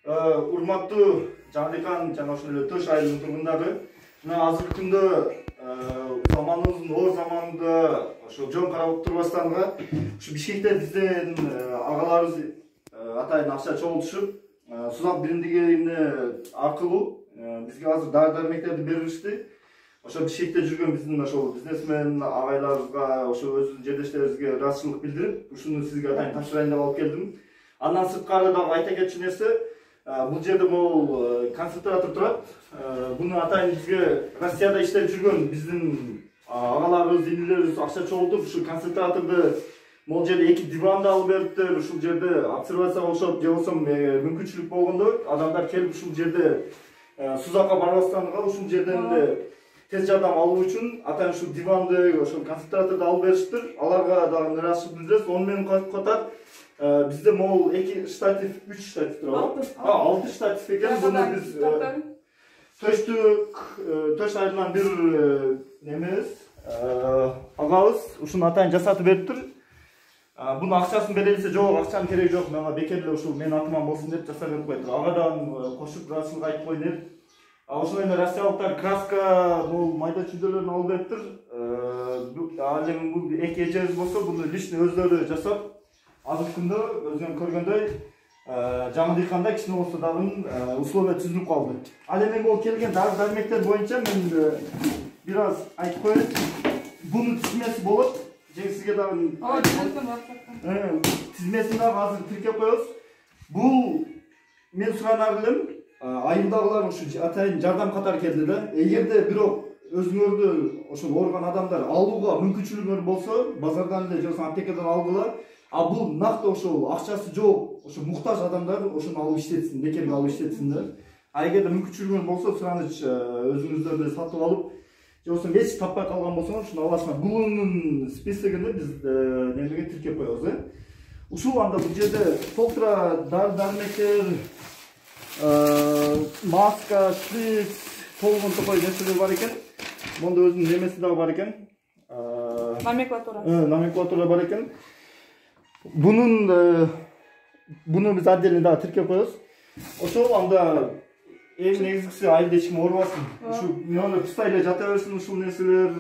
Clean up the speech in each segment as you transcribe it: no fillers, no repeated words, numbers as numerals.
Урматтуу Жандыкан жана ошол эле Төш айылынын тургундары, мына азыркы күндө заманыбыздын оор заманында ошо жөн карап турбастанга ушу Бишкекте бизден агаларыбыз атайын акча чогултушуп, Сузак биримдиги аркылуу бизге азыр дары-дармектерди беришти. Ошо Бишкекте жүргөн биздин ошол бизнесмен агайларыбызга, ошо өзүбүздүн жердештерибизге ыраазычылык билдирип, ушуну сизге атайын тапшырайын деп алып келдим. Андан сырткары дагы айта кетчү нерсе, бул жерде могул концентратор турат. Буну атайын бизге Россияда иштеп жүргөн биздин агаларыбыз, инилерибиз акча чогултуп, ушу концентраторду могул жерде 2 диван да алып бериптир. Ушул жерде обсервация кылышып, же болбосо мүмкүнчүлүк болгондо адамдар келип ушул жерде Сузакка барбастанга ушул жерден эле тез жардам алуу үчүн атайын ушул диванды, ошол концентраторду алып бериштир. Аларга дагы ыраазычылык билдиребиз. Ону менен катар bizde могул 2 штатив, 3 штатив турат. 6 штатив экен. Буну биз Төш айылынан бир немебиз, агабыз ушуну атайын жасатып бериптир. Буну акчасын бере десе, жок, акчанын кереги жок, мага бекер эле ушул менин атыман болсун деп жасап берип коет. Агадан кошуп ыраазычылык айтып коеюн деп. Ошондой эле россиялыктар краска, бул майда чүйдөлөрүн алып бериптир. Ал эми бул эки эжебиз болсо, буну личный өздөрү жасап, азыркы күндө өзүң көргөндөй жаңы дыйканда кичине болсо дагы условия түзүлүп калды. Ал эми бул келген дары-дармектер боюнча мен бир аз айтып коеюн. Бунун тизмеси болот. Сизге дагы тизмесин дагы азыр тиркеп коебуз. Бул мен суранар элем, айылдагылар ушу атайын жардам катары келди да. Эгерде бирок өзүңөрдү ошол ооруган адамдар алууга мүмкүнчүлүгүңөр болсо, базардан эле же болбосо аптекадан алгыла. А бул накты ошол акчасы жок, ошо муктаж адамдар ошону алып иштетсин, бекерге алып иштетсин да. А эгерде мүмкүнчүлүгүңөр болсо, сураныч өзүңүздөр эле сатып алып, же болбосо эч таппай калган болсоңор, ушуну аласыңар. Бунун списогуна биз немеге тиркеп коебуз, Ушул анда бул жерде толтура дары-дармектер, маска, шприц, толгон токой нерселер бар экен. Монда өзүнүн немеси дагы бар экен. Номенклатура бар экен. Буну биз отдельно дагы тиркеп коебуз. Ошол анда эң негизгиси айылда эч ким оорубасын. Ушу мына пустай эле жата берсин ушул нерселер.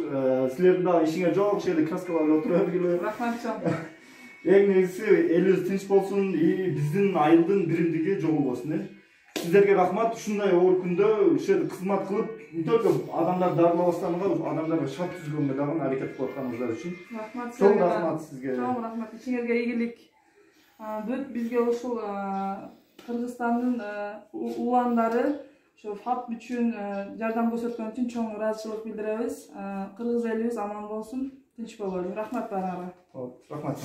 Силердин дагы ишиңер жок, ошол жерде краскаларда отура бергиле. Рахмат чоң. Эң негизгиси элибиз тынч болсун, биздин айылдын биримдиги жогулбосун. Сиздерге рахмат. Ушундай оор күндө ушул жерде кызмат кылып, не только адамдар дарылабастанга, адамдарга шарт түзгөнгө дагы аракет кылып атканыңыздар үчүн. Рахмат сизге. Чоң рахмат сизге. Чоң рахмат. Ишиңерге ийгилик. Бүт бизге ушул Кыргызстандын уландары ошо ФАП үчүн жардам көрсөткөн үчүн чоң ыраазычылык билдиребиз. Кыргыз элибиз аман болсун, тынч бололу. Рахмат баарыңарга. Рахмат.